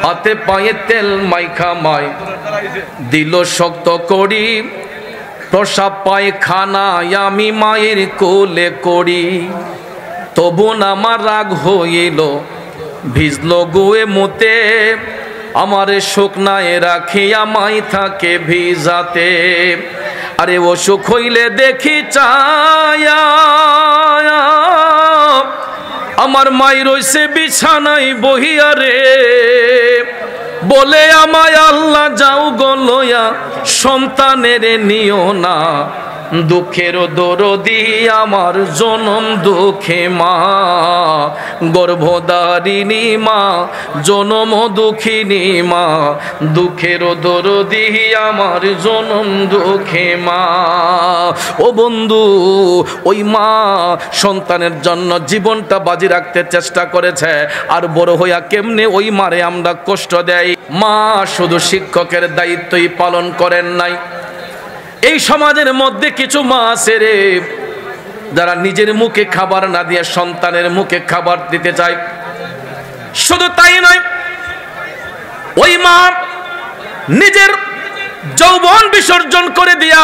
হাতে পায়ে তেল মাইখা মায় দিল শক্ত করি, প্রসাব পায়খানা আমি মায়ের কোলে করি। তবু আমার রাগ হইল ভিজলো গুয়ে মুতে, আমারে শুকনায় রাখিয়া মাই থাকে ভিজাতে। আরে অসুখ হইলে দেখি চায়া আমার মাই রইছে বিছানায় বহিয়া রে, বলে আমায় আল্লাহ যাও গো লইয়া সন্তানের নিও না, দুঃখের দরদি আমার জনম দুঃখে মা, গর্ভধারিণী মা জনম দুঃখিনী মা, দুঃখের দরদি আমার জনম দুঃখে মা। ও বন্ধু, ওই মা সন্তানের জন্য জীবনটা বাজি রাখতে চেষ্টা করেছে, আর বড় হইয়া কেমনে ওই মারে আমরা কষ্ট দেয়। মা শুধু শিক্ষকের দায়িত্বই পালন করেন নাই, এই সমাজের মধ্যে কিছু মা আছে রে যারা নিজের মুখে খাবার না দিয়ে সন্তানের মুখে খাবার দিতে চায়। শুধু তাই নয়, ওই মা নিজের যৌবন বিসর্জন করে দিয়া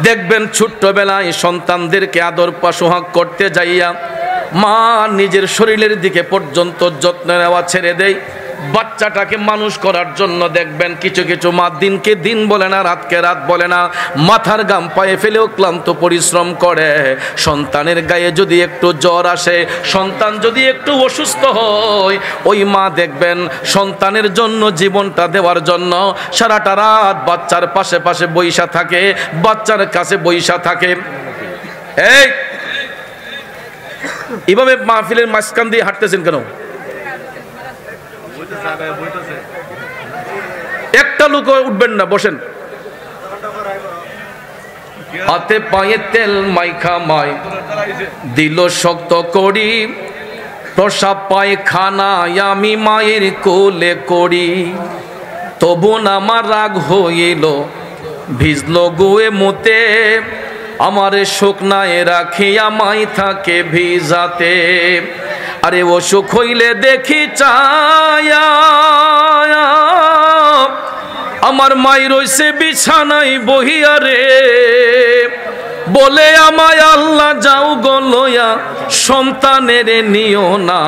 দেখবেন ছোট্টবেলায় সন্তানদেরকে আদর সোহাগ করতে যাইয়া মা নিজের শরীরের দিকে পর্যন্ত যত্ন নেওয়া ছেড়ে দেয়। বাচ্চাটাকে মানুষ করার জন্য দেখবেন কিছু কিছু মা দিনকে দিন বলে না, রাতকে রাত বলে না, মাথার গাম পায়ে ফেলেও ক্লান্ত পরিশ্রম করে। সন্তানের গায়ে যদি একটু জ্বর আসে, সন্তান যদি একটু অসুস্থ হয়, ওই মা দেখবেন সন্তানের জন্য জীবনটা দেওয়ার জন্য সারাটা রাত বাচ্চার পাশে পাশে বইসা থাকে, বাচ্চার কাছে বইসা থাকে। এই এভাবে মাহফিলের মাঝখান দিয়ে হাঁটতেছেন কেন? একটা লোক উঠবেন না, বসেন। হাতে পায়ে তেল মাইখা মায় দিল শক্ত করি, প্রসাব পায়খানা আমি মায়ের কোলে করি। তবু আমার রাগ হইল ভিজলো গুয়ে মুতে, আমারে শুকনায় রাখিয়া মাই থাকে ভিজাতে। আরে অসুখ হইলে দেখি চায়া আমার মাই রইছে বিছানায় বহিয়া রে, বলে আমায় আল্লাহ যাও গো লইয়া সন্তানের নিও না,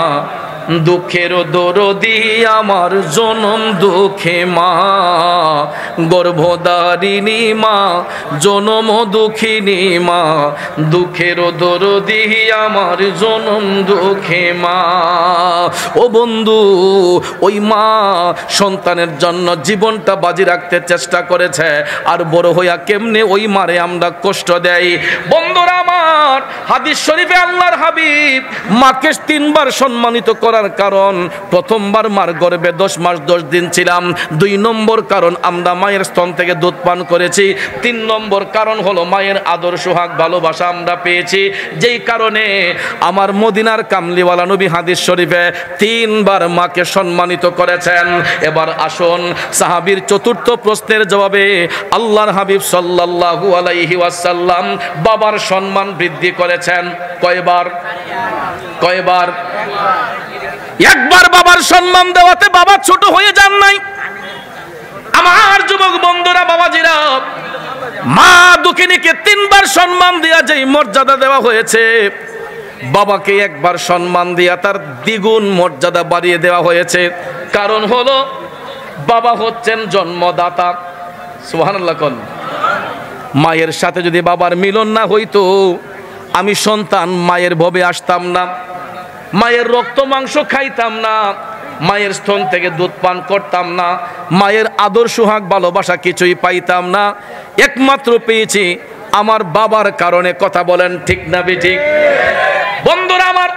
দুঃখের দরদি আমার জনম দুঃখে মা, গর্ভধারিণী মা জনম দুঃখিনী মা, দুঃখের দরদি আমার জনম দুঃখে মা। ও বন্ধু, ওই মা সন্তানের জন্য জীবনটা বাজি রাখতে চেষ্টা করেছে, আর বড় হইয়া কেমনে ওই মারে আমরা কষ্ট দেয়। বন্ধুরা আমার, হাদিস শরীফে আল্লাহর হাবিব মাকে 3 বার সম্মানিত করার কারণ, প্রথমবার মার গর্ভে 10 মাস 10 দিন ছিলাম, 2 নম্বর কারণ আমরা মায়ের স্তন থেকে দুধ পান করেছি, 3 নম্বর কারণ হলো মায়ের আদর সোহাগ ভালোবাসা আমরা পেয়েছি, যেই কারণে আমার মদিনার কামলিওয়ালা নবী হাদিস শরীফে 3 বার মাকে সম্মানিত করেছেন। এবার আসুন সাহাবীর চতুর্থ প্রশ্নের জবাবে আল্লাহর হাবিব সাল্লাল্লাহু আলাইহি ওয়াসাল্লাম বাবার সম্মান বৃদ্ধি করেছেন কয়বার? কয়বার? একবার বাবার সম্মান দেওয়াতে বাবা ছোট হয়ে যান নাই। আমার যুবক বন্ধুরা, বাবাজিরা, মা দুঃখিনীকে 3 বার সম্মান দিয়া যেই মর্যাদা দেওয়া হয়েছে, বাবাকে একবার সম্মান দিয়া তার দ্বিগুণ মর্যাদা বাড়িয়ে দেওয়া হয়েছে। কারণ হলো বাবা হচ্ছেন জন্মদাতা। সুবহানাল্লাহ কোন। মায়ের সাথে যদি বাবার মিলন না হইতো, আমি সন্তান মায়ের ভবে আসতাম না, মায়ের রক্ত মাংস খাইতাম না, মায়ের স্তন থেকে দুধ পান করতাম না, মায়ের আদর সোহাগ ভালোবাসা কিছুই পাইতাম না। একমাত্র পেয়েছি আমার বাবার কারণে। কথা বলেন ঠিক না বেঠিক? বন্ধুরা আমার,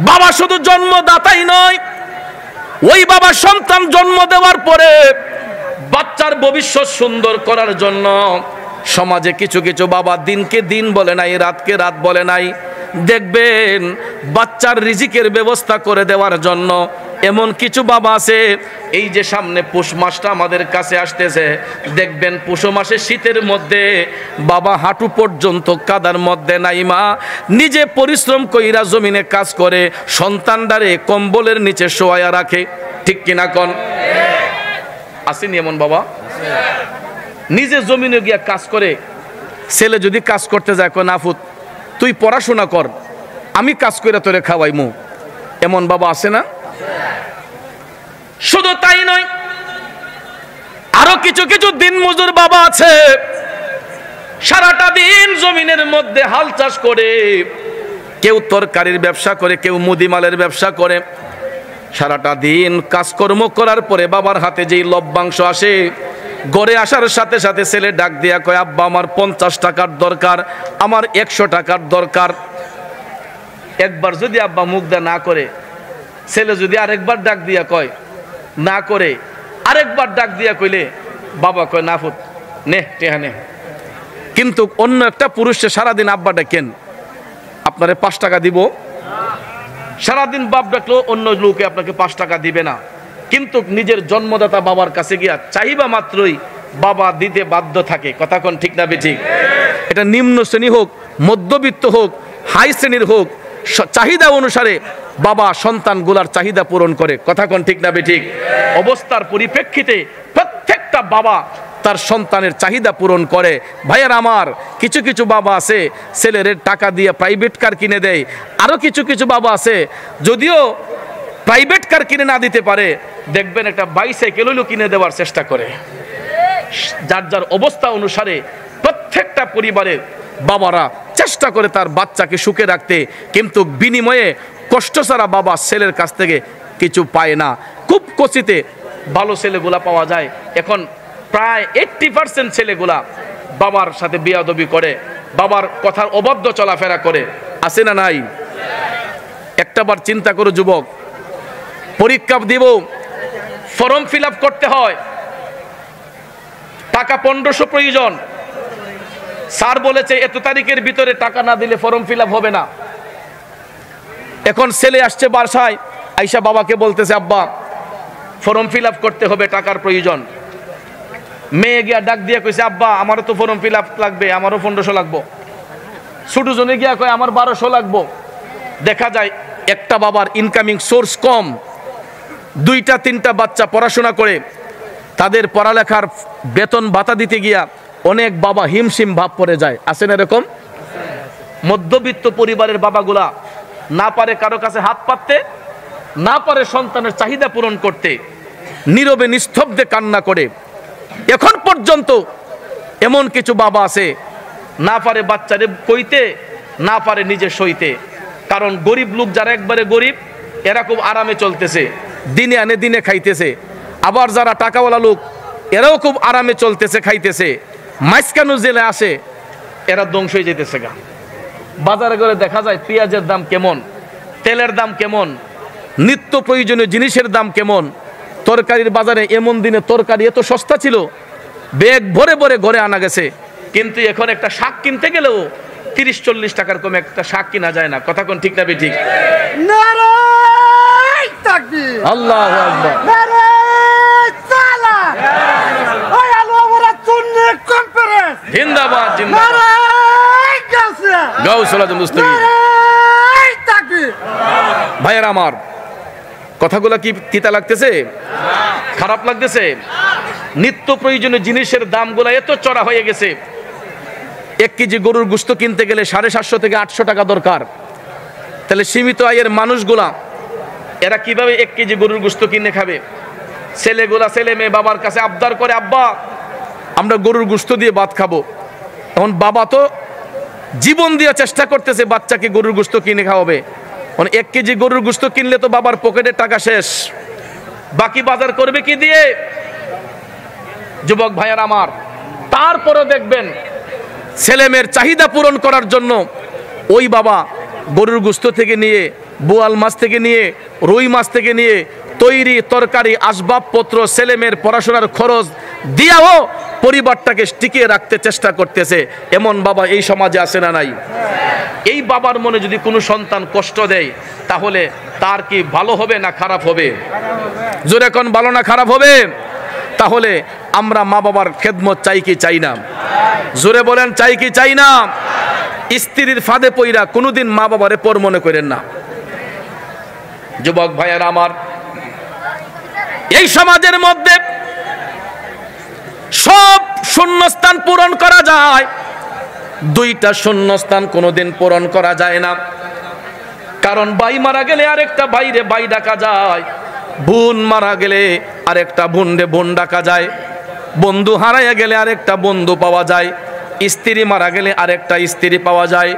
বাবা শুধু জন্মদাতাই নয়, ওই বাবা সন্তান জন্ম দেওয়ার পরে বাচ্চার ভবিষ্যৎ সুন্দর করার জন্য সমাজে কিছু কিছু বাবা দিনকে দিন বলে নাই, রাতকে রাত বলে নাই। দেখবেন বাচ্চার রিজিকের ব্যবস্থা করে দেওয়ার জন্য এমন কিছু বাবা আছে, এই যে সামনে পৌষ মাসটা আমাদের কাছে আসতেছে, দেখবেন পৌষ মাসে শীতের মধ্যে বাবা হাঁটু পর্যন্ত কাদার মধ্যে নাইমা নিজে পরিশ্রম কইরা জমিনে কাজ করে সন্তানদারে কম্বলের নিচে শোয়া রাখে। ঠিক কিনা কন? আসেনি এমন বাবা? নিজে জমিনে গিয়া কাজ করে। ছেলে যদি কাজ করতে যায় কয় নাফুত তুই পড়াশোনা কর, আমি কাজ করে তোরে খাওয়াইমু। এমন বাবা আছে না? শুধু তাই নয়, আরো কিছু কিছু দিন মজুর বাবা আছে, সারাটা দিন জমিনের মধ্যে হাল চাষ করে, কেউ তরকারির ব্যবসা করে, কেউ মুদিমালের ব্যবসা করে। সারাটা দিন কাজকর্ম করার পরে বাবার হাতে যেই লভ্যাংশ আসে, ঘরে আসার সাথে সাথে ছেলে ডাক দিয়া কয় আব্বা আমার 50 টাকার দরকার, আমার 100 টাকার দরকার। একবার যদি আব্বা মুখ দা না করে, ছেলে যদি আরেকবার ডাক দিয়া কয় না করে, আরেকবার ডাক দিয়া কইলে বাবা কয় নাফুত নে টেহা নে। কিন্তু অন্য একটা পুরুষে সারাদিন আব্বা ডাকেন আপনারে 5 টাকা দিব, সারাদিন বাপ ডাকলেও অন্য লোকে আপনাকে 5 টাকা দিবে না। কিন্তু নিজের জন্মদাতা বাবার কাছে গিয়া চাহিবা মাত্রই বাবা দিতে বাধ্য থাকে। কথা কোন ঠিক না বেঠিক? এটা নিম্ন শ্রেণী হোক, মধ্যবিত্ত হোক, হাই শ্রেণীর হোক, চাহিদা অনুসারে বাবা সন্তানগুলার চাহিদা পূরণ করে। কথা কোন ঠিক না বেঠিক? অবস্থার পরিপ্রেক্ষিতে প্রত্যেকটা বাবা তার সন্তানের চাহিদা পূরণ করে। ভাইয়ের আমার, কিছু কিছু বাবা আছে ছেলের টাকা দিয়ে প্রাইভেট কার কিনে দেয়, আরো কিছু কিছু বাবা আছে যদিও প্রাইভেট কার কিনে না দিতে পারে, দেখবেন একটা বাইসাইকেল হইলেও কিনে দেওয়ার চেষ্টা করে। যার যার অবস্থা অনুসারে প্রত্যেকটা পরিবারের বাবারা চেষ্টা করে তার বাচ্চাকে সুখে রাখতে, কিন্তু বিনিময়ে কষ্ট ছাড়া বাবা ছেলের কাছ থেকে কিছু পায় না। খুব কচিতে ভালো ছেলেগুলা পাওয়া যায়। এখন প্রায় 80% ছেলেগুলা বাবার সাথে বেয়াদবি করে, বাবার কথার অবাধ্য চলাফেরা করে। আছে না নাই? একটাবার চিন্তা করো যুবক, পরীক্ষা দিব, ফর্ম ফিল আপ করতে হয়, টাকা 1500 প্রয়োজন। স্যার বলেছে এত তারিখের ভিতরে টাকা না দিলে ফর্ম ফিল আপ হবে না। এখন ছেলে আসছে বাসায়, আইসা বাবাকে বলতেছে আব্বা ফর্ম ফিল আপ করতে হবে, টাকার প্রয়োজন। মেয়ে গিয়া ডাক দিয়ে কইছে আব্বা আমারও তো ফর্ম ফিল আপ লাগবে, আমারও 1500 লাগবো। ছোট জনে গিয়া কয় আমার 1200 লাগবো। দেখা যায় একটা বাবার ইনকামিং সোর্স কম, 2-3টা বাচ্চা পড়াশোনা করে, তাদের পড়ালেখার বেতন ভাতা দিতে গিয়া অনেক বাবা হিমশিম ভাব পড়ে যায়। আছে না এরকম? মধ্যবিত্ত পরিবারের বাবাগুলা না পারে কারো কাছে হাত পাততে, না পারে সন্তানের চাহিদা পূরণ করতে, নীরবে নিস্তব্ধে কান্না করে। এখন পর্যন্ত এমন কিছু বাবা আছে না পারে বাচ্চারে কইতে, না পারে নিজে সইতে। কারণ গরিব লোক যারা একবারে গরিব, এরা খুব আরামে চলতেছে, দিনে আনে দিনে খাইতেছে। আবার যারা টাকাওয়ালা লোক, এরাও খুব আরামে চলতেছে, খাইতেছে। মাঝখানে জেলে আসে, এরা ধ্বংস হয়ে যেতেছে গা। বাজারে গেলে দেখা যায় পেঁয়াজের দাম কেমন, তেলের দাম কেমন, নিত্য প্রয়োজনীয় জিনিসের দাম কেমন। তরকারির বাজারে এমন দিনে তরকারি এত সস্তা ছিল, ব্যাগ ভরে ভরে ঘরে আনা গেছে। কিন্তু এখন একটা শাক কিনতে গেলেও 30-40 টাকার কমে একটা শাক কিনা যায় না। কথা কোন ঠিক না বেঠিক? আল্লাহু আকবার। জিন্দাবাদ জিন্দাবাদ। ভাইয়ের আমার, কথাগুলো কি তিতা লাগতেছে? খারাপ লাগতেছে? নিত্য প্রয়োজনীয় জিনিসের দামগুলো এত চড়া হয়ে গেছে। 1 কেজি গরুর গোশত কিনতে গেলে 750 থেকে 800 টাকা দরকার। তাহলে সীমিত আয়ের মানুষগুলা এরা কিভাবে 1 কেজি গরুর গোশত কিনে খাবে? ছেলেগুলা, ছেলে মেয়ে বাবার কাছে আবদার করে আব্বা আমরা গরুর গোশত দিয়ে ভাত খাবো। এখন বাবা তো জীবন দিয়ে চেষ্টা করতেছে বাচ্চাকে গরুর গোশত কিনে খাওয়াবে। 1 কেজি গরুর গোশত কিনলে তো বাবার পকেটের টাকা শেষ, বাকি বাজার করবে কি দিয়ে? যুবক ভাইয়ার আমার, তারপরে দেখবেন ছেলে মেয়ের চাহিদা পূরণ করার জন্য ওই বাবা গরুর গোশত থেকে নিয়ে, বোয়াল মাছ থেকে নিয়ে, রুই মাছ থেকে নিয়ে তৈরি তরকারি, আসবাবপত্র, ছেলে মেয়ের পড়াশোনার খরচ দিয়াও পরিবারটাকে টিকিয়ে রাখতে চেষ্টা করতেছে। এমন বাবা এই সমাজে আছে না নাই? এই বাবার মনে যদি কোনো সন্তান কষ্ট দেয় তাহলে তার কি ভালো হবে না খারাপ হবে? জোরে কোন, ভালো না খারাপ হবে? তাহলে আমরা মা বাবার খেদমত চাই কি চাই না? জোরে বলেন, চাই কি চাই না? স্ত্রীর ফাঁদে পইরা কোনোদিন মা বাবারে পর মনে করেন না। যুবক ভাইয়েরা আমার, এই সমাজের মধ্যে সব শূন্যস্থান পূরণ করা যায়, দুইটা শূন্যস্থান কোনোদিন পূরণ করা যায় না। কারণ ভাই মারা গেলে আরেকটা ভাইরে ভাই ডাকা যায়, বোন মারা গেলে আরেকটা বোনরে বোন ডাকা যায়, বন্ধু হারাইয়া গেলে আরেকটা বন্ধু পাওয়া যায়, স্ত্রী মারা গেলে আরেকটা স্ত্রী পাওয়া যায়।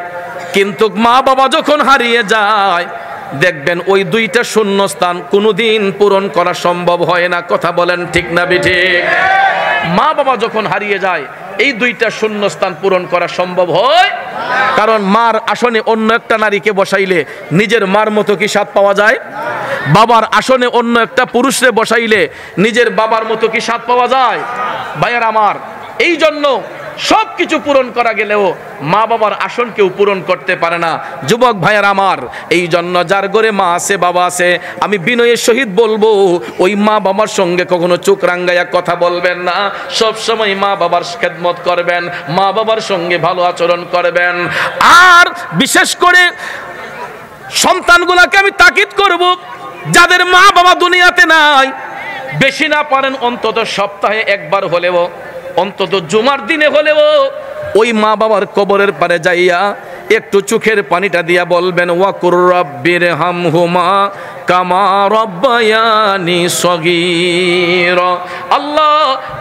কিন্তু মা বাবা যখন হারিয়ে যায় দেখবেন ওই দুইটা শূন্যস্থান কোনোদিন পূরণ করা সম্ভব হয় না। কথা বলেন ঠিক না বেঠিক? মা বাবা যখন হারিয়ে যায় এই দুইটা শূন্যস্থান পূরণ করা সম্ভব হয়। কারণ মার আসনে অন্য একটা নারীকে বসাইলে নিজের মার মতো কি স্বাদ পাওয়া যায়? বাবার আসনে অন্য একটা পুরুষরে বসাইলে নিজের বাবার মতো কি স্বাদ পাওয়া যায়? ভাইয়ার আমার, এই জন্য সব কিছু পূরণ করা গেলেও মা বাবার আসন কেউ পূরণ করতে পারে না। যুবক ভাইয়ার আমার, এই জন্য যার ঘরে মা আছে বাবা আছে, আমি বিনয়ের সহিত বলবো ওই মা বাবার সঙ্গে কখনো চোখ রাঙ্গাইয়া কথা বলবেন না। সব সময় মা বাবার খেদমত করবেন, মা বাবার সঙ্গে ভালো আচরণ করবেন। আর বিশেষ করে সন্তানগুলোকে আমি তাকিদ করব, যাদের মা বাবা দুনিয়াতে নাই, বেশি না পারেন অন্তত সপ্তাহে একবার হলেও, অন্তত জুমার দিনে হলেও ওই মা বাবার কবরের পারে যাইয়া একটু চোখের পানিটা দিয়া বলবেন, ওয়াকুর রাব্বির হামহুমা কামা রাব্বায়ানি সগীরা। আল্লাহ,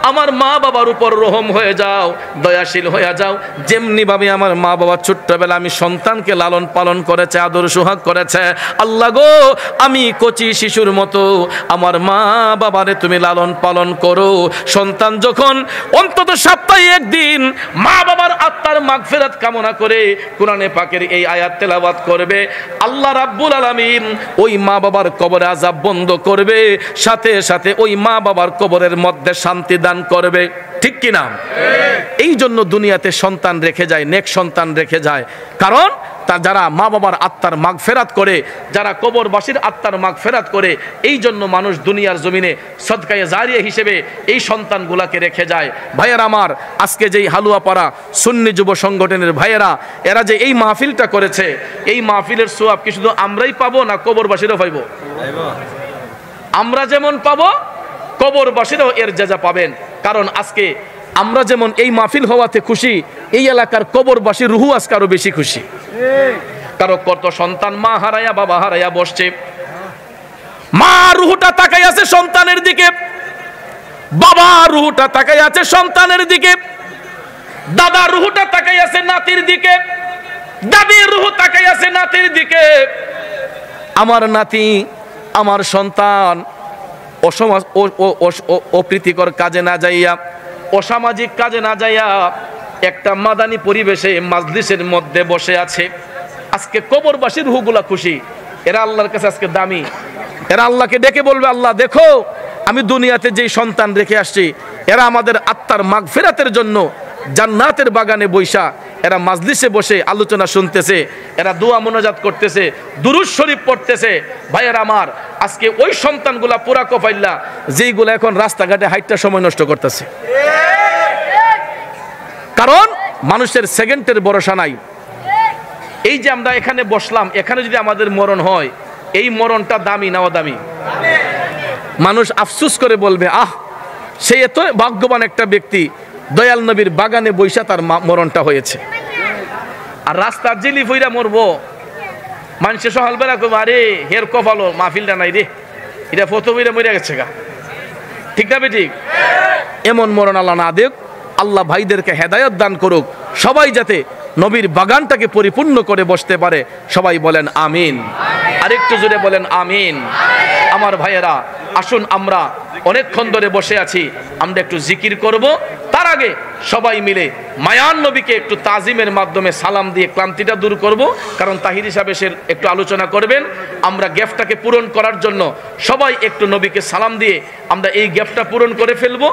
আমার মা বাবার উপর রহম হয়ে যাও, দয়াশীল হয়ে যাও, যেমনি ভাবে আমার মা বাবা ছোট্টবেলা আমি সন্তানকে লালন পালন করেছে, আদর সোহাগ করেছে, আল্লাহ গো আমি কচি শিশুর মতো আমার মা বাবারে তুমি লালন পালন করো। সন্তান যখন অন্তত সপ্তাহে একদিন মা বাবার আত্মার মাগফিরাত কামনা করে কোরআনে পাকের এই আয়াত তেলাওয়াত করবে, আল্লাহ রাব্বুল আলামিন ওই মা বাবার কবরে আযাব বন্ধ করবে, সাথে সাথে ওই মা বাবার কবরের মধ্যে শান্তি দান করবে। ঠিক কি না? এই জন্য দুনিয়াতে সন্তান রেখে যায়, নেক সন্তান রেখে যায়। কারণ তা যারা মা বাবার আত্মার মাগফিরাত করে, যারা কবরবাসীর আত্মার মাগফিরাত করে, এই জন্য মানুষ দুনিয়ার জমিনে সদকায়ে জারিয়া হিসেবে এই সন্তানগুলাকে রেখে যায়। ভাইয়েরা আমার, আজকে যেই হালুয়াপাড়া সুন্নি যুব সংগঠনের ভাইয়েরা এরা যে এই মাহফিলটা করেছে, এই মাহফিলের সওয়াব কি শুধু আমরাই পাবো না কবরবাসীরাও পাইবো? আমরা যেমন পাবো কবরবাসীরাও এর জাযা পাবেন। কারণ আজকে আমরা যেমন এই মাহফিল হওয়াতে খুশি, এই এলাকার কবরবাসী রুহু আজকে আরো বেশি খুশি। কারো কত সন্তান মা হারায়া বাবা হারায়া বসছে, মা রুহুটা তাকাই আছে সন্তানের দিকে, বাবা রুহুটা তাকাই আছে সন্তানের দিকে, দাদা রুহুটা তাকাই আছে নাতির দিকে, দাদির রুহু তাকাই আছে নাতির দিকে। আমার নাতি, আমার সন্তান অসমাজ অপ্রীতিকর কাজে না যাইয়া, অসামাজিক কাজে না যাইয়া একটা মাদানী পরিবেশে মাজলিসের মধ্যে বসে আছে। আজকে কবরবাসীর রুহগুলা খুশি, এরা আল্লাহর কাছে আজকে দামি। এরা আল্লাহকে ডেকে বলবে, আল্লাহ দেখো আমি দুনিয়াতে যেই সন্তান রেখে আসছি, এরা আমাদের আত্মার মাগফিরাতের জন্য জান্নাতের বাগানে বৈশা এরা মাজলিসে বসে আলোচনা শুনতেছে, এরা দোয়া মোনাজাত করতেছে, দুরূদ শরীফ পড়তেছে। ভাইয়ের আমার, আজকে ওই সন্তানগুলা পুরা কফাইল্লা যেইগুলা এখন রাস্তাঘাটে হাইটটা সময় নষ্ট করতেছে। কারণ মানুষের সেকেন্ডের ভরসা নাই। এই যে আমরা এখানে বসলাম, এখানে যদি আমাদের মরণ হয়, এই মরণটা দামি না অদামি? মানুষ আফসোস করে বলবে, আহ সে এত ভাগ্যবান একটা ব্যক্তি, দয়াল নবীর বাগানে বৈশা তার মরণটা হয়েছে। আর রাস্তার জিলি ফইরা মরবো, মানুষে সকালবেলা কবে আরে হের কপালো মাহফিলটা নাই রে, এটা ফটো বইরা মরে গেছে গা। ঠিক না বেঠিক? এমন মরণ আল্লাহ না দেখ। আল্লাহ ভাইদেরকে হেদায়েত দান করুক, সবাই যাতে নবীর বাগানটাকে পরিপূর্ণ করে বসতে পারে। সবাই বলেন আমিন। আরেকটু জোরে বলেন আমিন। আমার ভাইয়েরা, আসুন আমরা অনেকক্ষণ ধরে বসে আছি, আমরা একটু জিকির করব। তার আগে সবাই মিলে মায়ান নবীকে একটু তাজিমের মাধ্যমে সালাম দিয়ে ক্লান্তিটা দূর করব, কারণ তাহির হিসাবে সে একটু আলোচনা করবেন। আমরা গ্যাপটাকে পূরণ করার জন্য সবাই একটু নবীকে সালাম দিয়ে আমরা এই গ্যাপটা পূরণ করে ফেলবো।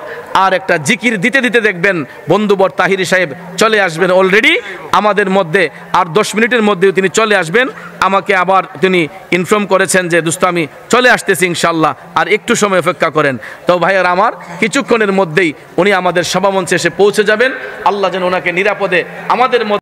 আর একটা জিকির দিতে দিতে দেখবেন বন্ধুবর তাহির সাহেব চলে আসবেন অলরেডি আমাদের মধ্যে, আর 10 মিনিটের মধ্যেও তিনি চলে আসবেন। আমাকে আবার তিনি ইনফর্ম করেছেন যে দোস্ত আমি চলে আসতেছি ইনশাল্লাহ, আর একটু সময় অপেক্ষা করেন। তো ভাইয়ার আমার কিছুক্ষণের মধ্যেই উনি আমাদের সভামঞ্চে এসে পৌঁছে যাবেন। আল্লাহ যেন ওনাকে নিরাপদে আমাদের মধ্যে